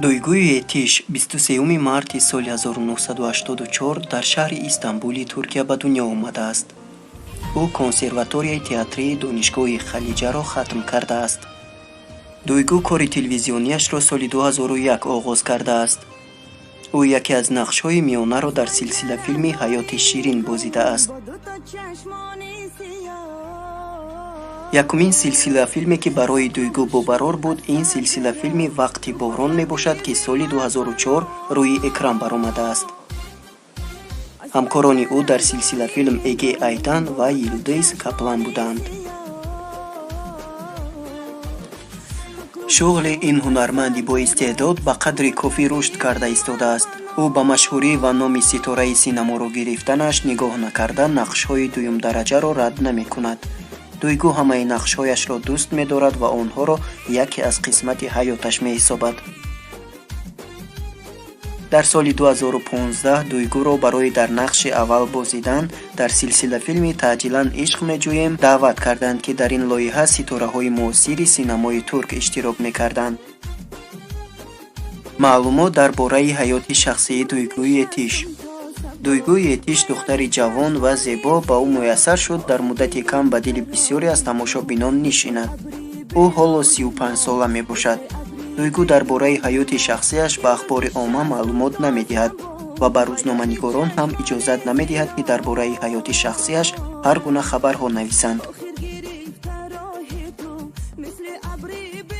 Дойгӯи Тиш 23 марти соли 1984 дар шаҳри Истанбули Туркия ба дунё омадааст. ӯ консерваторияи театрии донишгоҳи Халиҷаро хатм кардааст. Дойгӯ кори телевизиониашро соли 2001 оғоз кардааст. ӯ яке аз нақшҳои миёнаро дар силсилафилми Ҳаёти Ширин бозидааст. якумин силсилафилме ки барои Дойгӯ бобарор буд, ин силсилафилми Вақти борон мебошад, ки соли 2004 рӯи экран баромадааст. ҳамкорони ӯ дар силсилафилм Эге Айдан ва Йилдиз Каплан буданд. шуғли ин ҳунарманди боистеъдод ба қадри кофӣ рушд карда истодааст. ӯ ба машҳурӣ ва номи ситораи синаморо гирифтанаш нигоҳ накарда нақшҳои дуюмдараҷаро рад намекунад. Дойгӯ ҳамаи нақшҳояшро дӯст медорад ва онҳоро яке аз қисмати ҳаёташ меҳисобад. дар соли 2015 Дойгӯро барои дар нақши аввал бозидан дар силсилафилми Таъҷилан ишқ меҷӯем даъват карданд, ки дар ин лоиҳа ситораҳои муосири синамои турк иштирок мекарданд. маълумот дар бораи ҳаёти шахсии Дойгӯи Тиш. Дойгӯи Тиш духтари ҷавон ва зебо ба ӯ муяссар шуд дар муддати кам ба дили бисёре аз тамошобинон нишинад. ӯ ҳоло 35 сола мебошад. Дойгӯ дар бораи ҳаёти шахсияш ба ахбори омма маълумот намедиҳад ва ба рӯзноманигорон ҳам иҷозат намедиҳад, ки дар бораи ҳаёти шахсияш ҳар гуна хабарҳо нависанд.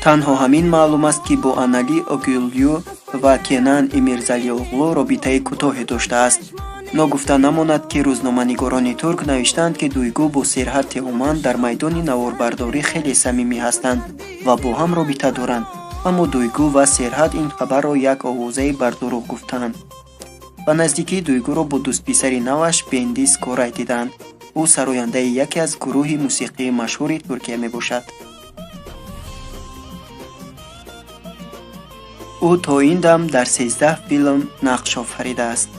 танҳо ҳамин маълум аст, ки бо Анали Огюлю ва Кенан Имирзалиоғлу робитаи кӯтоҳе доштааст. ногуфта намонад, ки рӯзноманигорони турк навиштанд, ки Дойгӯ бо Серҳад Теоман дар майдони наворбардорӣ хеле самимӣ ҳастанд ва бо ҳам робита доранд. аммо Дойгӯ ва Серҳад ин хабарро як овозаи бар дурӯғ гуфтанд. ба наздикӣ Дойгӯро бо дӯстписари наваш Бендис Корай диданд. ӯ сарояндаи яке аз гурӯҳи мусиқии машҳури Туркия мебошад. ӯ то ин дам дар 13 филм нақш офаридааст.